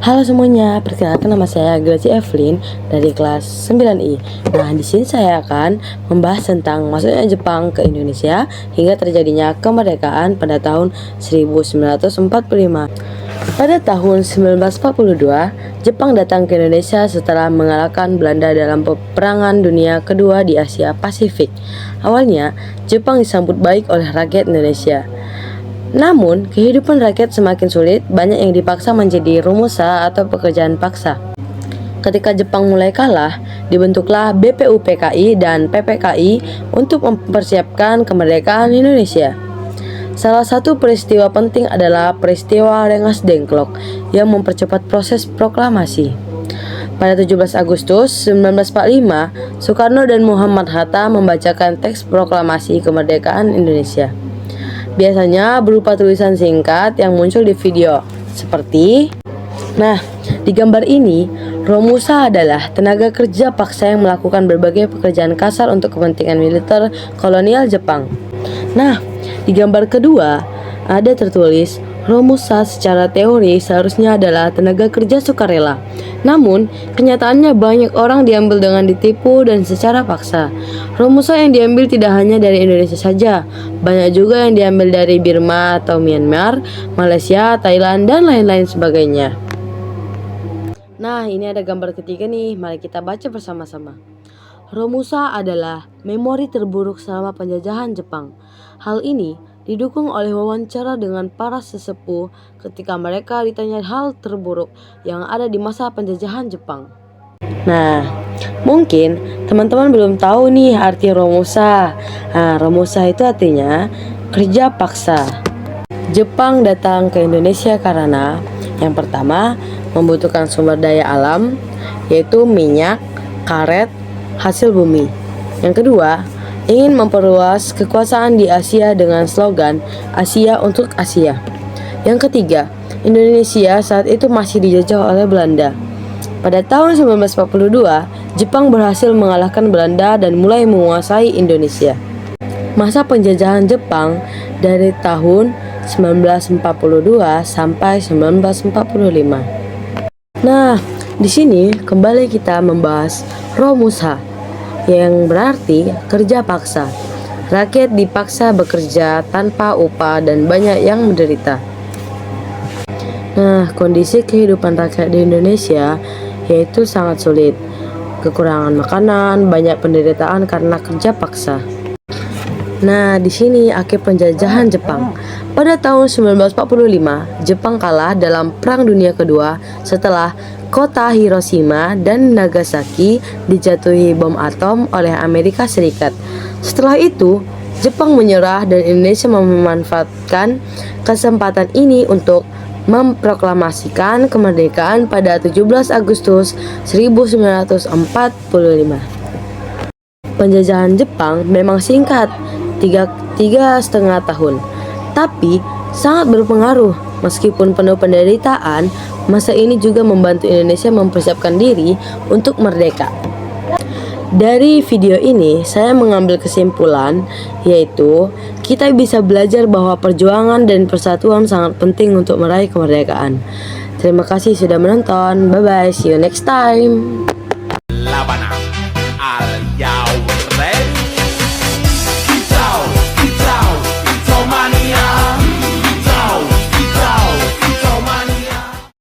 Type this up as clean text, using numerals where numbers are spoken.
Halo semuanya, perkenalkan nama saya Gracie Evelyn dari kelas 9I. Nah, di sini saya akan membahas tentang masuknya Jepang ke Indonesia hingga terjadinya kemerdekaan pada tahun 1945. Pada tahun 1942, Jepang datang ke Indonesia setelah mengalahkan Belanda dalam peperangan dunia kedua di Asia Pasifik. Awalnya, Jepang disambut baik oleh rakyat Indonesia. Namun, kehidupan rakyat semakin sulit, banyak yang dipaksa menjadi romusa atau pekerjaan paksa. Ketika Jepang mulai kalah, dibentuklah BPUPKI dan PPKI untuk mempersiapkan kemerdekaan Indonesia. Salah satu peristiwa penting adalah peristiwa Rengas Dengklok yang mempercepat proses proklamasi. Pada 17 Agustus 1945, Soekarno dan Muhammad Hatta membacakan teks proklamasi kemerdekaan Indonesia. Biasanya berupa tulisan singkat yang muncul di video seperti di gambar ini, romusa adalah tenaga kerja paksa yang melakukan berbagai pekerjaan kasar untuk kepentingan militer kolonial Jepang. Di gambar kedua ada tertulis romusa secara teori seharusnya adalah tenaga kerja sukarela. Namun, kenyataannya banyak orang diambil dengan ditipu dan secara paksa. Romusa yang diambil tidak hanya dari Indonesia saja, banyak juga yang diambil dari Burma atau Myanmar, Malaysia, Thailand, dan lain-lain sebagainya. Ini ada gambar ketiga nih, mari kita baca bersama-sama. Romusa adalah memori terburuk selama penjajahan Jepang. Hal ini didukung oleh wawancara dengan para sesepuh ketika mereka ditanya hal terburuk yang ada di masa penjajahan Jepang. Mungkin teman-teman belum tahu nih arti romusa. Romusa itu artinya kerja paksa. Jepang datang ke Indonesia karena yang pertama membutuhkan sumber daya alam, yaitu minyak, karet, hasil bumi. Yang kedua, ingin memperluas kekuasaan di Asia dengan slogan Asia untuk Asia. Yang ketiga, Indonesia saat itu masih dijajah oleh Belanda. Pada tahun 1942, Jepang berhasil mengalahkan Belanda dan mulai menguasai Indonesia. Masa penjajahan Jepang dari tahun 1942 sampai 1945. Di sini kembali kita membahas romusa, yang berarti kerja paksa. Rakyat dipaksa bekerja tanpa upah dan banyak yang menderita. Kondisi kehidupan rakyat di Indonesia yaitu sangat sulit. Kekurangan makanan, banyak penderitaan karena kerja paksa. Di sini akhir penjajahan Jepang. Pada tahun 1945, Jepang kalah dalam Perang Dunia Kedua setelah kota Hiroshima dan Nagasaki dijatuhi bom atom oleh Amerika Serikat. Setelah itu, Jepang menyerah dan Indonesia memanfaatkan kesempatan ini untuk memproklamasikan kemerdekaan pada 17 Agustus 1945. Penjajahan Jepang memang singkat, tiga setengah tahun, tapi sangat berpengaruh. Meskipun penuh penderitaan, masa ini juga membantu Indonesia mempersiapkan diri untuk merdeka. Dari video ini, saya mengambil kesimpulan, yaitu kita bisa belajar bahwa perjuangan dan persatuan sangat penting untuk meraih kemerdekaan. Terima kasih sudah menonton. Bye-bye, see you next time. Labanang al Yao.